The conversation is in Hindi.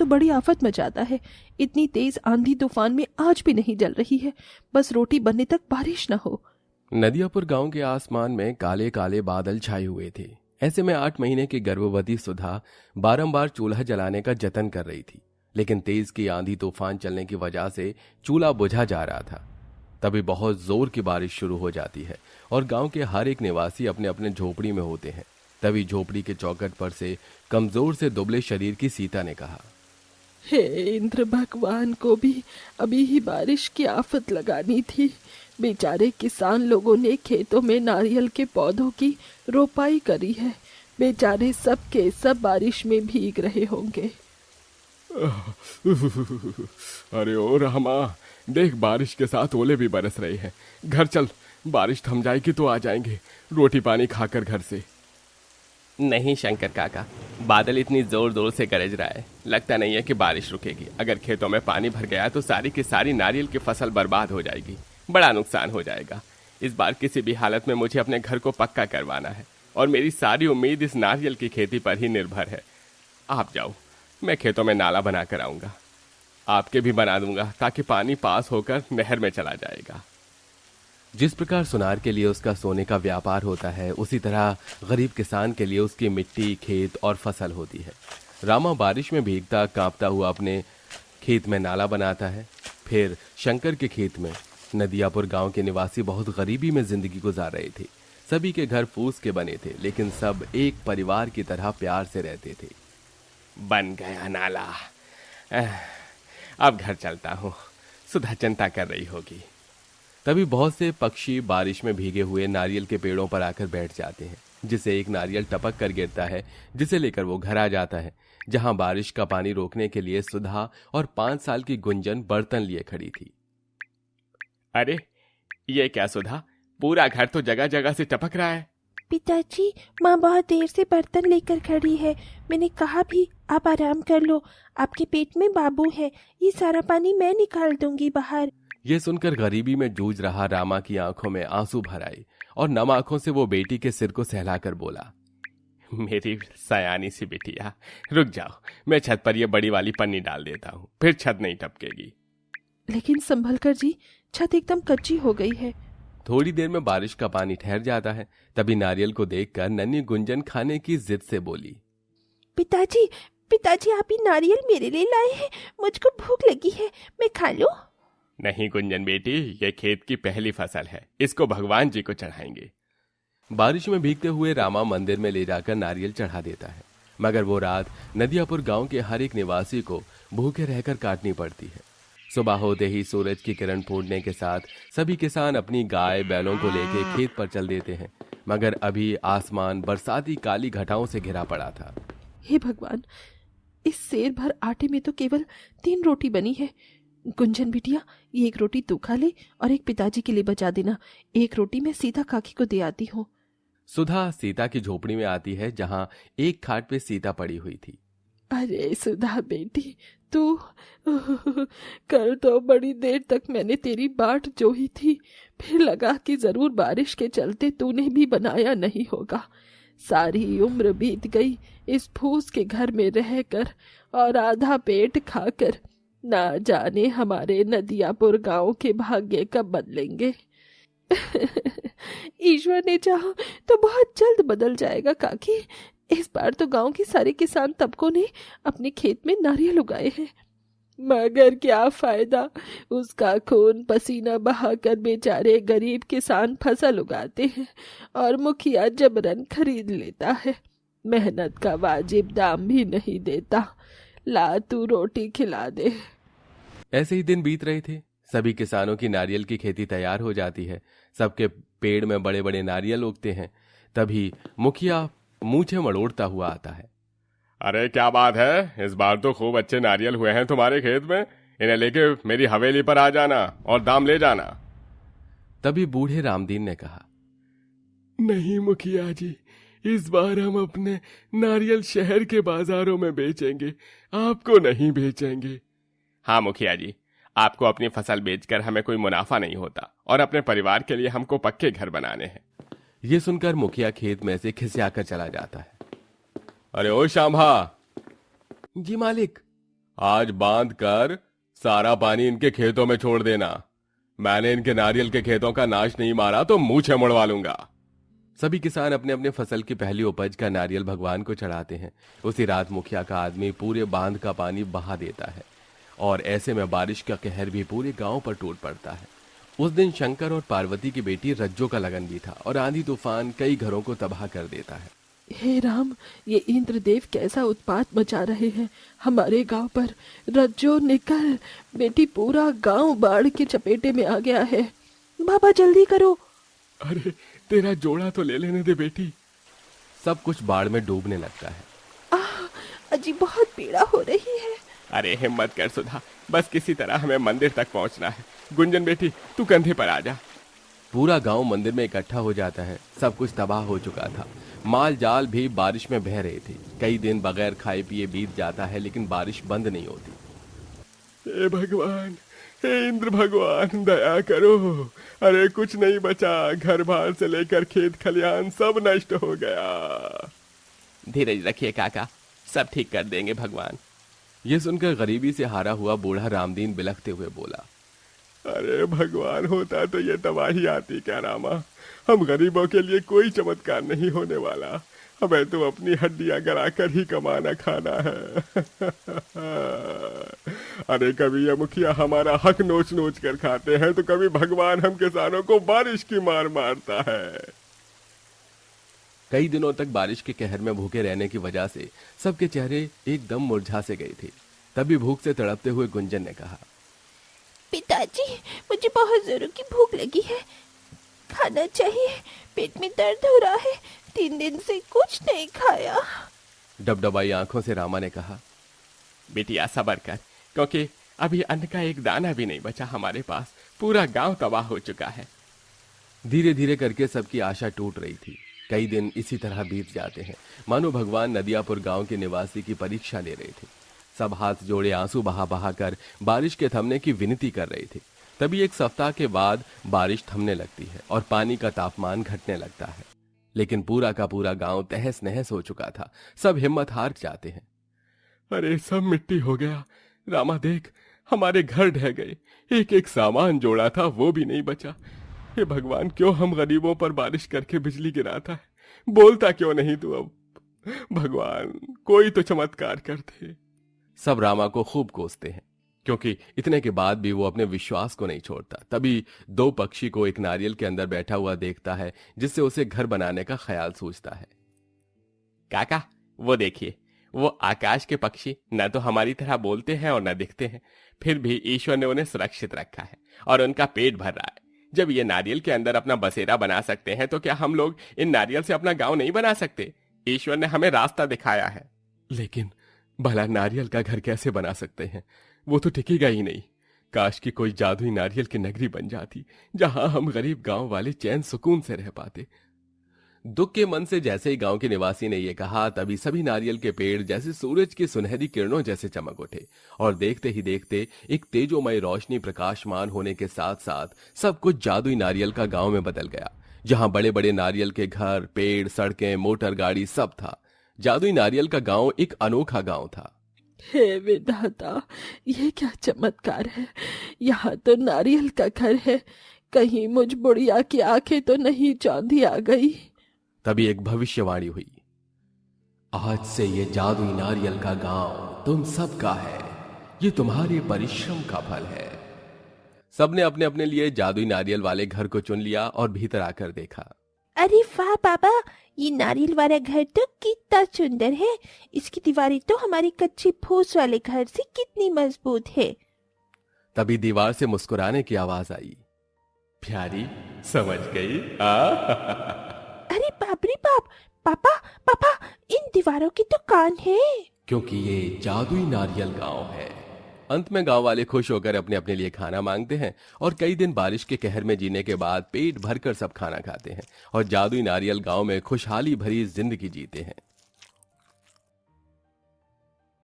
तो बड़ी आफत मचाता है। इतनी तेज आंधी तूफान में आज भी नहीं जल रही है। बस रोटी बनने तक बारिश न हो। नदियापुर गांव के आसमान में काले काले बादल छाए हुए थे। ऐसे में 8 महीने की गर्भवती सुधा बारंबार चूल्हा जलाने का जतन कर रही थी, लेकिन तेज की आंधी तूफान चलने की वजह से चूल्हा बुझा जा रहा था। तभी बहुत जोर की बारिश शुरू हो जाती है और गांव के हर एक निवासी अपने अपने झोपड़ी में होते हैं। तभी झोपड़ी के चौखट पर से कमजोर से दुबले शरीर की सीता ने कहा, हे इंद्र भगवान को भी अभी ही बारिश की आफत लगानी थी। बेचारे किसान लोगों ने खेतों में नारियल के पौधों की रोपाई करी है। बेचारे सब के सब बारिश में भीग रहे होंगे। अरे ओ रामा, देख बारिश के साथ ओले भी बरस रहे हैं। घर चल, बारिश थम जाएगी तो आ जाएंगे रोटी पानी खाकर घर से। नहीं शंकर काका, बादल इतनी जोर जोर से गरज रहा है, लगता नहीं है कि बारिश रुकेगी। अगर खेतों में पानी भर गया तो सारी की सारी नारियल की फसल बर्बाद हो जाएगी, बड़ा नुकसान हो जाएगा। इस बार किसी भी हालत में मुझे अपने घर को पक्का करवाना है और मेरी सारी उम्मीद इस नारियल की खेती पर ही निर्भर है। आप जाओ, मैं खेतों में नाला बना कर आऊंगा, आपके भी बना दूंगा ताकि पानी पास होकर नहर में चला जाएगा। जिस प्रकार सुनार के लिए उसका सोने का व्यापार होता है, उसी तरह गरीब किसान के लिए उसकी मिट्टी, खेत और फसल होती है। रामा बारिश में भीगता कांपता हुआ अपने खेत में नाला बनाता है। फिर शंकर के खेत में नदियापुर गांव के निवासी बहुत गरीबी में जिंदगी गुजार रहे थे। सभी के घर फूस के बने थे, लेकिन सब एक परिवार की तरह प्यार से रहते थे। बन गया नाला, अब घर चलता हूँ, सुधा चिंता कर रही होगी। तभी बहुत से पक्षी बारिश में भीगे हुए नारियल के पेड़ों पर आकर बैठ जाते हैं, जिसे एक नारियल टपक कर गिरता है, जिसे लेकर वो घर आ जाता है, जहां बारिश का पानी रोकने के लिए सुधा और 5 साल की गुंजन बर्तन लिए खड़ी थी। अरे ये क्या सुधा, पूरा घर तो जगह जगह से टपक रहा है। पिताजी, माँ बहुत देर से बर्तन लेकर खड़ी है। मैंने कहा भी आप आराम कर लो, आपके पेट में बाबू है, ये सारा पानी मैं निकाल दूंगी बाहर। ये सुनकर गरीबी में जूझ रहा रामा की आंखों में आंसू भर आए और नम आंखों से वो बेटी के सिर को सहलाकर बोला, मेरी सयानी सी बिटिया, रुक जाओ, मैं छत पर ये बड़ी वाली पन्नी डाल देता हूँ, फिर छत नहीं टपकेगी। लेकिन संभल कर जी, छत एकदम कच्ची हो गई है। थोड़ी देर में बारिश का पानी ठहर जाता है। तभी नारियल को देखकर नन्ही गुंजन खाने की जिद से बोली, पिताजी, पिताजी, आप ये नारियल मेरे लिए लाए हैं, मुझको भूख लगी है, मैं खा लूं? नहीं गुंजन बेटी, ये खेत की पहली फसल है, इसको भगवान जी को चढ़ाएंगे। बारिश में भीगते हुए रामा मंदिर में ले जाकर नारियल चढ़ा देता है, मगर वो रात नदियापुर गांव के हर एक निवासी को भूखे रहकर काटनी पड़ती है। सुबह होते ही सूरज की किरण फूटने के साथ सभी किसान अपनी गाय बैलों को लेकर खेत पर चल देते हैं, मगर अभी आसमान बरसाती काली घटाओं से घिरा पड़ा था। हे भगवान, इस सेर भर आटे में तो केवल 3 रोटी बनी है। गुंजन बिटिया, ये 1 रोटी तू खा ले और एक पिताजी के लिए बचा देना। 1 रोटी मैं सीता काकी को दे आती हूँ। सुधा सीता की झोपड़ी में आती है, जहाँ एक खाट पे सीता पड़ी हुई थी। अरे सुधा बेटी, तू कल तो बड़ी देर तक मैंने तेरी बाट जोही थी, फिर लगा कि जरूर बारिश के चलते तूने भी बनाया नहीं होगा। सारी उम्र बीत गई इस फूस के घर में रहकर और आधा पेट खाकर। ना जाने हमारे नदियापुर गांव के भाग्य कब बदलेंगे। ईश्वर ने चाहा तो बहुत जल्द बदल जाएगा काकी। इस बार तो गांव के सारे किसान तबकों ने अपने खेत में नारियल उगाए हैं, मगर क्या फायदा, उसका खून पसीना बहाकर बेचारे गरीब किसान फसल उगाते हैं और मुखिया जबरन खरीद लेता है, मेहनत का वाजिब दाम भी नहीं देता। ला तू रोटी खिला दे। ऐसे ही दिन बीत रहे थे। सभी किसानों की नारियल की खेती तैयार हो जाती है, सबके पेड़ में बड़े बड़े नारियल उगते हैं। तभी मुखिया मूछें मड़ोड़ता हुआ आता है। अरे क्या बात है, इस बार तो खूब अच्छे नारियल हुए हैं तुम्हारे खेत में, इन्हें लेके मेरी हवेली पर आ जाना और दाम ले जाना। तभी बूढ़े रामदीन ने कहा, नहीं मुखिया जी, इस बार हम अपने नारियल शहर के बाजारों में बेचेंगे, आपको नहीं बेचेंगे। हाँ मुखिया जी, आपको अपनी फसल बेचकर हमें कोई मुनाफा नहीं होता और अपने परिवार के लिए हमको पक्के घर बनाने हैं। ये सुनकर मुखिया खेत में से खिसियाकर चला जाता है। अरे ओ शांभा। जी मालिक। आज बांध कर सारा पानी इनके खेतों में छोड़ देना। मैंने इनके नारियल के खेतों का नाश नहीं मारा तो मूछें मुड़वा लूंगा। सभी किसान अपने अपने फसल की पहली उपज का नारियल भगवान को चढ़ाते हैं। उसी रात मुखिया का आदमी पूरे बांध का पानी बहा देता है और ऐसे में बारिश का कहर भी पूरे गांव पर टूट पड़ता है। उस दिन शंकर और पार्वती की बेटी रज्जो का लगन भी था और आंधी तूफान कई घरों को तबाह कर देता है। हे राम, ये इंद्रदेव कैसा उत्पात मचा रहे हैं हमारे गांव पर। रज्जो निकल, बेटी, पूरा गांव बाढ़ के चपेटे में आ गया है। बाबा जल्दी करो। अरे तेरा जोड़ा तो ले लेने दे बेटी। सब कुछ बाढ़ में डूबने लगता है। अजी बहुत पीड़ा हो रही है। अरे हिम्मत कर सुधा, बस किसी तरह हमें मंदिर तक पहुंचना है। गुंजन बेटी, तू कंधे पर आ जा। पूरा गांव मंदिर में इकट्ठा हो जाता है। सब कुछ तबाह हो चुका था। माल जाल भी बारिश में बह रहे थे। कई दिन बगैर खाए पिए बीत जाता है लेकिन बारिश बंद नहीं होती। हे भगवान, हे इंद्र भगवान, दया करो। अरे कुछ नहीं बचा, घर बार से लेकर खेत खलियान सब नष्ट हो गया। धीरज रखिए काका, सब ठीक कर देंगे भगवान। ये सुनकर गरीबी से हारा हुआ बूढ़ा रामदीन बिलखते हुए बोला, अरे भगवान होता तो ये तबाही आती क्या रामा। हम गरीबों के लिए कोई चमत्कार नहीं होने वाला। हमें तो अपनी हड्डियां गलाकर ही कमाना खाना है। अरे कभी ये मुखिया हमारा हक नोच नोच कर खाते हैं तो कभी भगवान हम किसानों को बारिश की मार मारता है। कई दिनों तक बारिश के कहर में भूखे रहने की वजह से सबके चेहरे एकदम मुरझा से गए थे। तभी भूख से तड़पते हुए गुंजन ने कहा, पिताजी, मुझे बहुत जोरों की भूख लगी है, खाना चाहिए। पेट में दर्द हो रहा है, 3 दिन से कुछ नहीं खाया। डबडबाई आंखों से रामा ने कहा, बेटिया सबर कर, क्योंकि अभी अन्न का एक दाना भी नहीं बचा हमारे पास। पूरा गांव तबाह हो चुका है। धीरे धीरे करके सबकी आशा टूट रही थी। कई दिन इसी तरह बीत जाते हैं, मानो भगवान नदियापुर गांव के निवासी की परीक्षा ले रहे थे। सब हाथ जोड़े आंसू बहा बहा कर बारिश के थमने की विनती कर रहे थे। तभी एक सप्ताह के बाद बारिश थमने लगती है और पानी का तापमान घटने लगता है। लेकिन पूरा का पूरा गांव तहस नहस हो चुका था। सब हिम्मत हार जाते हैं। अरे सब मिट्टी हो गया रामा, देख हमारे घर ढह गए। एक एक सामान जोड़ा था वो भी नहीं बचा। हे भगवान, क्यों हम गरीबों पर बारिश करके बिजली गिराता है। बोलता क्यों नहीं तू अब। भगवान कोई तो चमत्कार कर दे। सब रामा को खूब कोसते हैं, क्योंकि इतने के बाद भी वो अपने विश्वास को नहीं छोड़ता। तभी 2 पक्षी को एक नारियल के अंदर बैठा हुआ देखता है, जिससे उसे घर बनाने का ख्याल सूझता है। काका वो देखिए, वो आकाश के पक्षी न तो हमारी तरह बोलते हैं और न दिखते हैं, फिर भी ईश्वर ने उन्हें सुरक्षित रखा है और उनका पेट भर रहा है। जब ये नारियल के अंदर अपना बसेरा बना सकते हैं तो क्या हम लोग इन नारियल से अपना गांव नहीं बना सकते। ईश्वर ने हमें रास्ता दिखाया है। लेकिन भला नारियल का घर कैसे बना सकते हैं, वो तो टिकेगा ही नहीं। काश की कोई जादुई नारियल की नगरी बन जाती, जहां हम गरीब गांव वाले चैन सुकून से रह पाते। दुख के मन से जैसे ही गांव के निवासी ने यह कहा, तभी सभी नारियल के पेड़ जैसे सूरज की सुनहरी किरणों जैसे चमक उठे और देखते ही देखते एक तेजोमय रोशनी प्रकाशमान होने के साथ साथ सब कुछ जादुई नारियल का गांव में बदल गया। जहां बड़े बड़े नारियल के घर, पेड़, सड़कें, मोटर गाड़ी सब था। जादुई नारियल का गांव एक अनोखा गांव था। हे विधाता, ये क्या चमत्कार है। यहाँ तो नारियल का घर है, कहीं मुझ बुढ़िया की आंखें तो नहीं चौंधी आ गई। तभी एक भविष्यवाणी हुई, आज से ये जादुई नारियल का गांव तुम सबका है। ये तुम्हारे परिश्रम का फल है। सबने अपने अपने लिए जादुई नारियल वाले घर को चुन लिया और भीतर आकर देखा। अरे वाह बाबा, ये नारियल वाला घर तो कितना सुंदर है। इसकी दीवारें तो हमारे कच्चे फूस वाले घर से कितनी मजबूत है। तभी दीवार से मुस्कुराने की आवाज आई, प्यारी समझ गई। अरे बाप रे बाप, पापा पापा, इन दीवारों की तो कान है। क्योंकि ये जादुई नारियल गांव है। अंत में गांव वाले खुश होकर अपने अपने लिए खाना मांगते हैं और कई दिन बारिश के कहर में जीने के बाद पेट भरकर सब खाना खाते हैं और जादुई नारियल गांव में खुशहाली भरी जिंदगी जीते हैं।